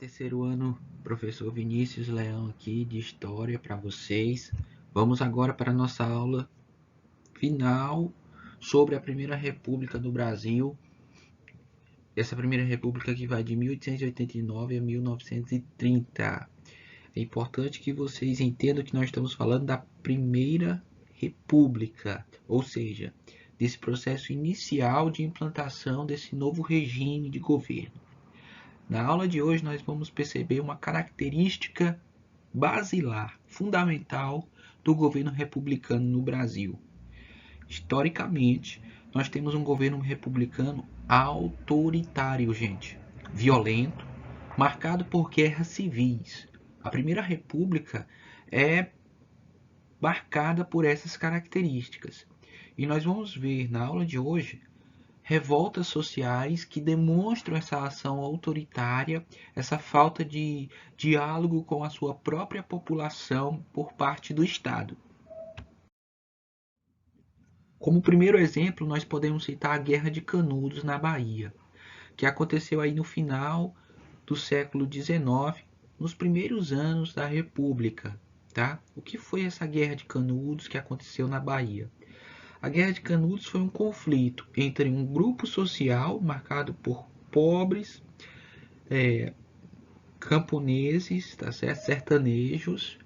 Terceiro ano, professor Vinícius Leão aqui de História para vocês. Vamos agora para a nossa aula final sobre a Primeira República do Brasil. Essa Primeira República que vai de 1889 a 1930. É importante que vocês entendam que nós estamos falando da Primeira República, ou seja, desse processo inicial de implantação desse novo regime de governo. Na aula de hoje nós vamos perceber uma característica basilar, fundamental do governo republicano no Brasil. Historicamente, nós temos um governo republicano autoritário, gente, violento, marcado por guerras civis. A Primeira República é marcada por essas características. E nós vamos ver na aula de hoje revoltas sociais que demonstram essa ação autoritária, essa falta de diálogo com a sua própria população por parte do Estado. Como primeiro exemplo, nós podemos citar a Guerra de Canudos na Bahia, que aconteceu aí no final do século XIX, nos primeiros anos da República. Tá? O que foi essa Guerra de Canudos que aconteceu na Bahia? A Guerra de Canudos foi um conflito entre um grupo social marcado por pobres, camponeses, tá certo? Sertanejos,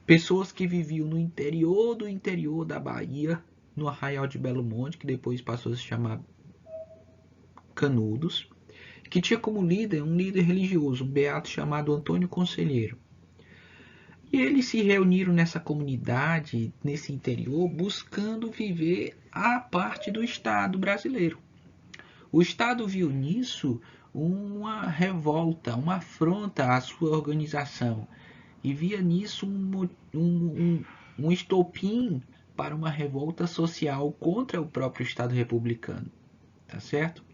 pessoas que viviam no interior do interior da Bahia, no Arraial de Belo Monte, que depois passou a se chamar Canudos, que tinha como líder um líder religioso, um beato chamado Antônio Conselheiro. E eles se reuniram nessa comunidade, nesse interior, buscando viver a parte do Estado brasileiro. O Estado viu nisso uma revolta, uma afronta à sua organização e via nisso um estopim para uma revolta social contra o próprio Estado republicano. Tá certo?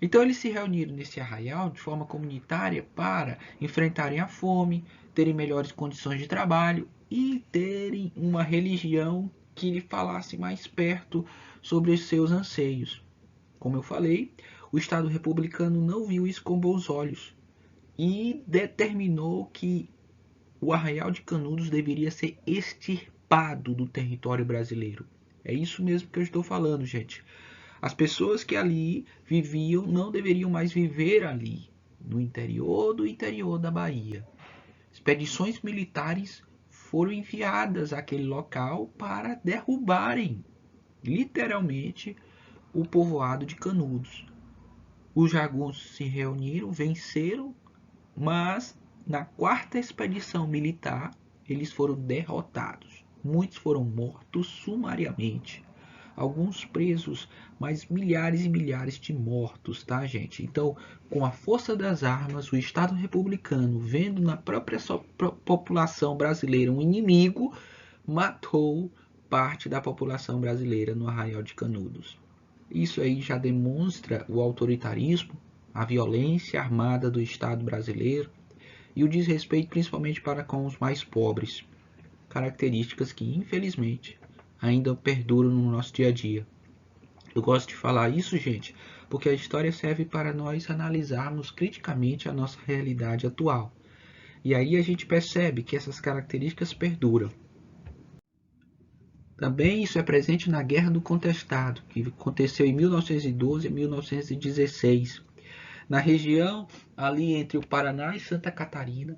Então eles se reuniram nesse arraial de forma comunitária para enfrentarem a fome, terem melhores condições de trabalho e terem uma religião que lhe falasse mais perto sobre os seus anseios. Como eu falei, o Estado republicano não viu isso com bons olhos e determinou que o Arraial de Canudos deveria ser extirpado do território brasileiro. É isso mesmo que eu estou falando, gente. As pessoas que ali viviam não deveriam mais viver ali, no interior do interior da Bahia. Expedições militares foram enviadas àquele local para derrubarem, literalmente, o povoado de Canudos. Os jagunços se reuniram, venceram, mas na quarta expedição militar eles foram derrotados. Muitos foram mortos sumariamente. Alguns presos, mas milhares e milhares de mortos, tá, gente? Então, com a força das armas, o Estado republicano, vendo na própria população brasileira um inimigo, matou parte da população brasileira no Arraial de Canudos. Isso aí já demonstra o autoritarismo, a violência armada do Estado brasileiro e o desrespeito principalmente para com os mais pobres, características que, infelizmente, ainda perduram no nosso dia a dia. Eu gosto de falar isso, gente, porque a história serve para nós analisarmos criticamente a nossa realidade atual. E aí a gente percebe que essas características perduram. Também isso é presente na Guerra do Contestado, que aconteceu em 1912 a 1916, na região ali entre o Paraná e Santa Catarina.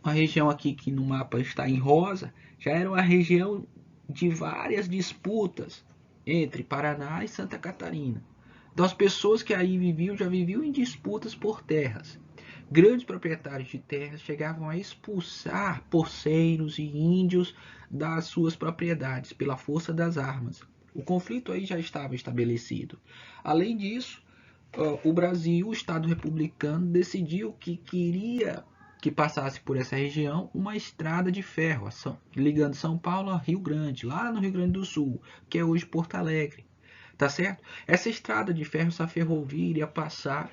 Uma região aqui que no mapa está em rosa, já era uma região de várias disputas entre Paraná e Santa Catarina. Então as pessoas que aí viviam já viviam em disputas por terras. Grandes proprietários de terras chegavam a expulsar poceiros e índios das suas propriedades pela força das armas. O conflito aí já estava estabelecido. Além disso, o Brasil, o Estado republicano, decidiu que queria que passasse por essa região uma estrada de ferro, ligando São Paulo a Rio Grande, lá no Rio Grande do Sul, que é hoje Porto Alegre. Tá certo? Essa estrada de ferro, essa ferrovia iria passar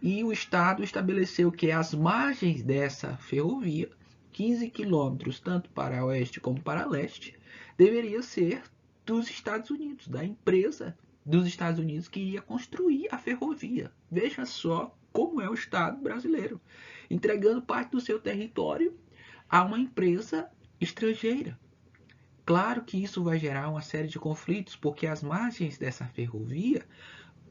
e o Estado estabeleceu que as margens dessa ferrovia, 15 quilômetros, tanto para oeste como para leste, deveria ser dos Estados Unidos, da empresa dos Estados Unidos que iria construir a ferrovia. Veja só como é o Estado brasileiro, entregando parte do seu território a uma empresa estrangeira. Claro que isso vai gerar uma série de conflitos, porque às margens dessa ferrovia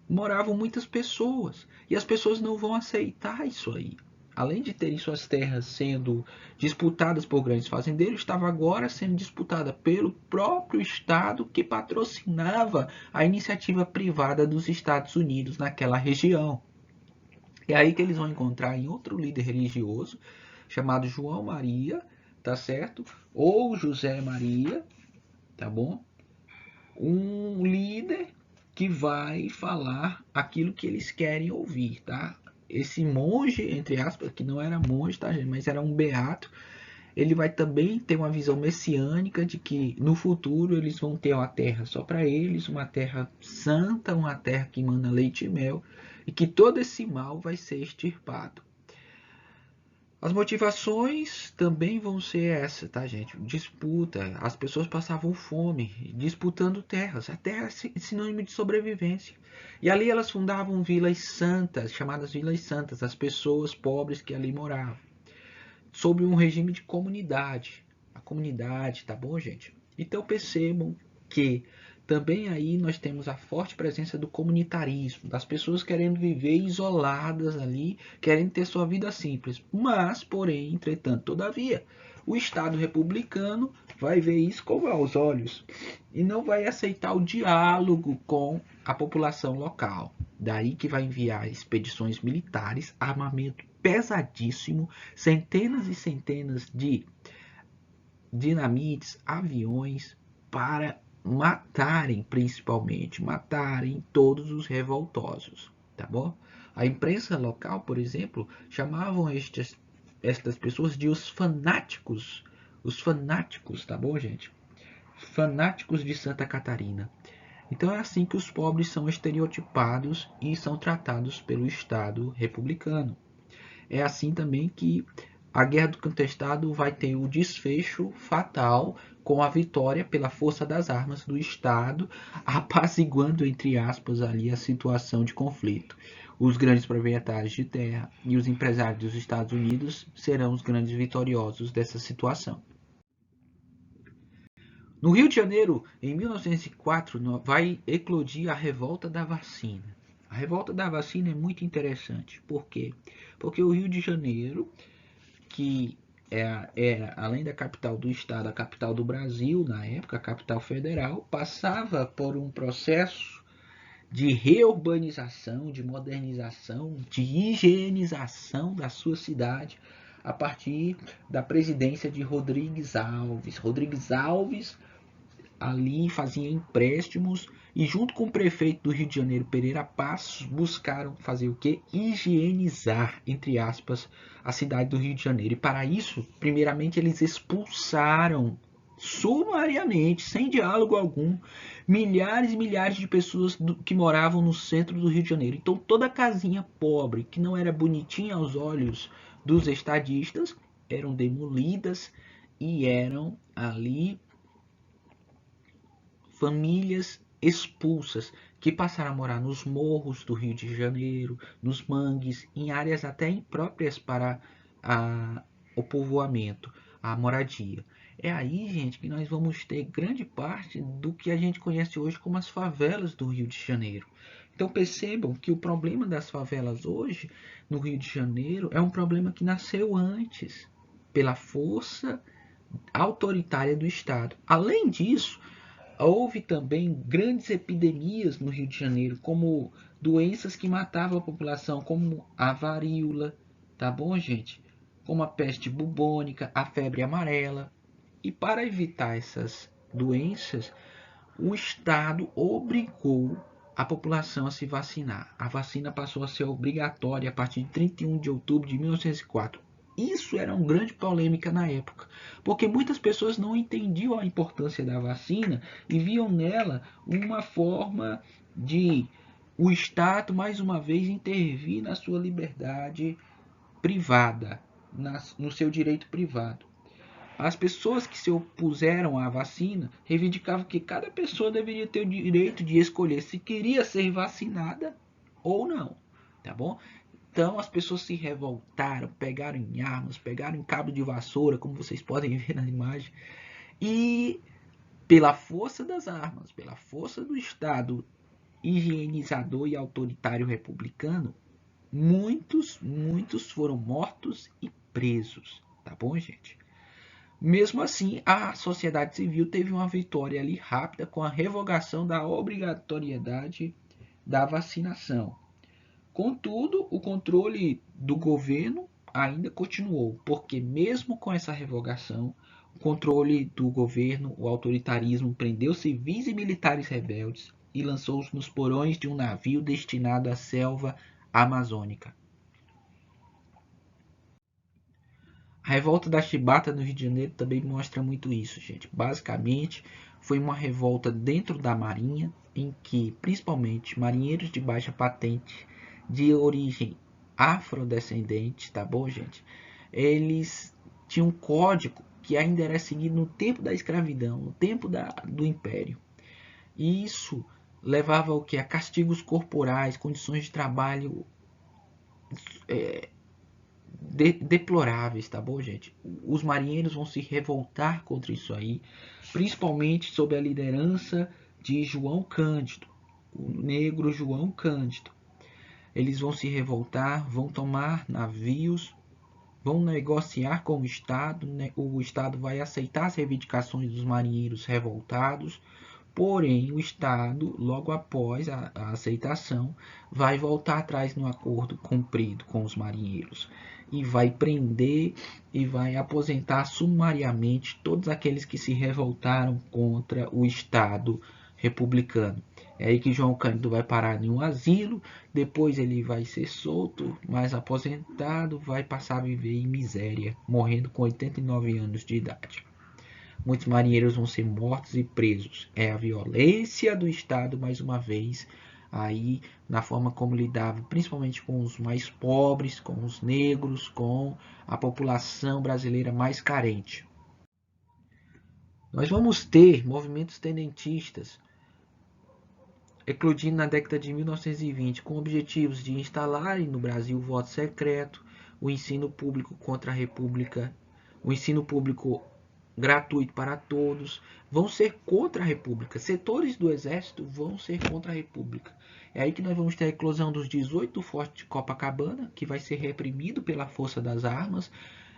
moravam muitas pessoas e as pessoas não vão aceitar isso aí. Além de terem suas terras sendo disputadas por grandes fazendeiros, estava agora sendo disputada pelo próprio Estado que patrocinava a iniciativa privada dos Estados Unidos naquela região. É aí que eles vão encontrar em outro líder religioso chamado João Maria, tá certo? Ou José Maria, tá bom? Um líder que vai falar aquilo que eles querem ouvir, tá? Esse monge, entre aspas, que não era monge, tá, gente? Mas era um beato, ele vai também ter uma visão messiânica de que no futuro eles vão ter uma terra só para eles, uma terra santa, uma terra que manda leite e mel, e que todo esse mal vai ser extirpado. As motivações também vão ser essa, tá, gente? Disputa. As pessoas passavam fome, disputando terras. A terra é sinônimo de sobrevivência. E ali elas fundavam vilas santas, chamadas vilas santas, as pessoas pobres que ali moravam, sob um regime de comunidade. A comunidade, tá bom, gente? Então percebam que também aí nós temos a forte presença do comunitarismo, das pessoas querendo viver isoladas ali, querendo ter sua vida simples. Mas, porém, entretanto, todavia, o Estado republicano vai ver isso com maus olhos e não vai aceitar o diálogo com a população local. Daí que vai enviar expedições militares, armamento pesadíssimo, centenas e centenas de dinamites, aviões, para matarem, principalmente, matarem todos os revoltosos, tá bom? A imprensa local, por exemplo, chamavam estas pessoas de os fanáticos, tá bom, gente? Fanáticos de Santa Catarina. Então é assim que os pobres são estereotipados e são tratados pelo Estado republicano. É assim também que a Guerra do Contestado vai ter o desfecho fatal com a vitória pela força das armas do Estado, apaziguando, entre aspas, ali a situação de conflito. Os grandes proprietários de terra e os empresários dos Estados Unidos serão os grandes vitoriosos dessa situação. No Rio de Janeiro, em 1904, vai eclodir a revolta da vacina. A revolta da vacina é muito interessante. Por quê? Porque o Rio de Janeiro, que era, além da capital do estado, a capital do Brasil, na época, a capital federal, passava por um processo de reurbanização, de modernização, de higienização da sua cidade a partir da presidência de Rodrigues Alves. Rodrigues Alves ali fazia empréstimos e junto com o prefeito do Rio de Janeiro, Pereira Passos, buscaram fazer o que? Higienizar, entre aspas, a cidade do Rio de Janeiro. E para isso, primeiramente, eles expulsaram sumariamente, sem diálogo algum, milhares e milhares de pessoas que moravam no centro do Rio de Janeiro. Então toda casinha pobre, que não era bonitinha aos olhos dos estadistas, eram demolidas e eram ali famílias expulsas que passaram a morar nos morros do Rio de Janeiro, nos mangues, em áreas até impróprias para o povoamento, a moradia. É aí, gente, que nós vamos ter grande parte do que a gente conhece hoje como as favelas do Rio de Janeiro. Então percebam que o problema das favelas hoje no Rio de Janeiro é um problema que nasceu antes, pela força autoritária do Estado. Além disso, houve também grandes epidemias no Rio de Janeiro, como doenças que matavam a população, como a varíola, tá bom, gente? Como a peste bubônica, a febre amarela. E para evitar essas doenças, o Estado obrigou a população a se vacinar. A vacina passou a ser obrigatória a partir de 31 de outubro de 1904. Isso era uma grande polêmica na época, porque muitas pessoas não entendiam a importância da vacina e viam nela uma forma de o Estado, mais uma vez, intervir na sua liberdade privada, no seu direito privado. As pessoas que se opuseram à vacina reivindicavam que cada pessoa deveria ter o direito de escolher se queria ser vacinada ou não, tá bom? Então as pessoas se revoltaram, pegaram em armas, pegaram em cabo de vassoura, como vocês podem ver na imagem, e pela força das armas, pela força do Estado higienizador e autoritário republicano, muitos foram mortos e presos, tá bom, gente? Mesmo assim, a sociedade civil teve uma vitória ali rápida com a revogação da obrigatoriedade da vacinação. Contudo, o controle do governo ainda continuou, porque mesmo com essa revogação, o controle do governo, o autoritarismo, prendeu civis e militares rebeldes e lançou-os nos porões de um navio destinado à selva amazônica. A revolta da Chibata no Rio de Janeiro também mostra muito isso, gente. Basicamente, foi uma revolta dentro da Marinha, em que, principalmente, marinheiros de baixa patente, de origem afrodescendente, tá bom, gente? Eles tinham um código que ainda era seguido no tempo da escravidão, no tempo do Império. E isso levava ao que? A castigos corporais, condições de trabalho deploráveis, tá bom, gente? Os marinheiros vão se revoltar contra isso aí, principalmente sob a liderança de João Cândido, o negro João Cândido. Eles vão se revoltar, vão tomar navios, vão negociar com o Estado, o Estado vai aceitar as reivindicações dos marinheiros revoltados, porém o Estado, logo após a aceitação, vai voltar atrás no acordo cumprido com os marinheiros e vai prender e vai aposentar sumariamente todos aqueles que se revoltaram contra o Estado republicano. É aí que João Cândido vai parar em um asilo, depois ele vai ser solto, mas aposentado, vai passar a viver em miséria, morrendo com 89 anos de idade. Muitos marinheiros vão ser mortos e presos. É a violência do Estado, mais uma vez, aí na forma como lidava, principalmente com os mais pobres, com os negros, com a população brasileira mais carente. Nós vamos ter movimentos tendentistas eclodindo na década de 1920 com objetivos de instalarem no Brasil o voto secreto, o ensino público contra a República, o ensino público gratuito para todos, vão ser contra a República. Setores do Exército vão ser contra a República. É aí que nós vamos ter a eclosão dos 18 do Forte de Copacabana, que vai ser reprimido pela força das armas,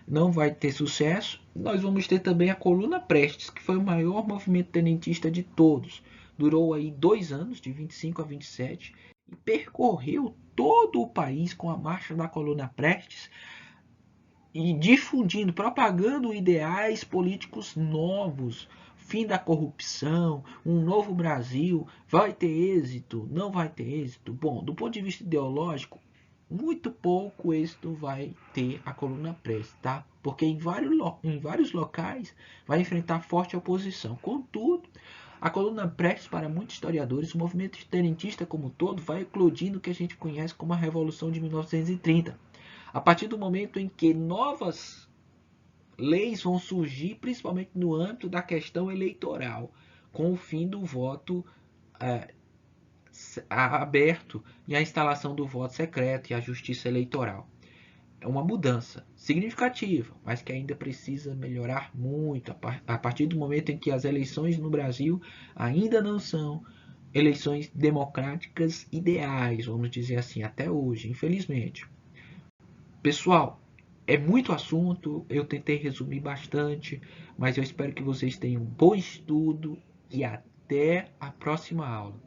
não vai ter sucesso. Nós vamos ter também a Coluna Prestes, que foi o maior movimento tenentista de todos. Durou aí 2 anos, de 25 a 27, e percorreu todo o país com a marcha da Coluna Prestes, e difundindo, propagando ideais políticos novos, fim da corrupção, um novo Brasil, vai ter êxito, não vai ter êxito? Bom, do ponto de vista ideológico, muito pouco êxito vai ter a Coluna Prestes, tá? Porque em vários locais vai enfrentar forte oposição. Contudo, a Coluna Prestes, para muitos historiadores, o movimento tenentista como um todo vai eclodindo o que a gente conhece como a Revolução de 1930. A partir do momento em que novas leis vão surgir, principalmente no âmbito da questão eleitoral, com o fim do voto aberto e a instalação do voto secreto e a justiça eleitoral. É uma mudança significativa, mas que ainda precisa melhorar muito a partir do momento em que as eleições no Brasil ainda não são eleições democráticas ideais, vamos dizer assim, até hoje, infelizmente. Pessoal, é muito assunto, eu tentei resumir bastante, mas eu espero que vocês tenham um bom estudo e até a próxima aula.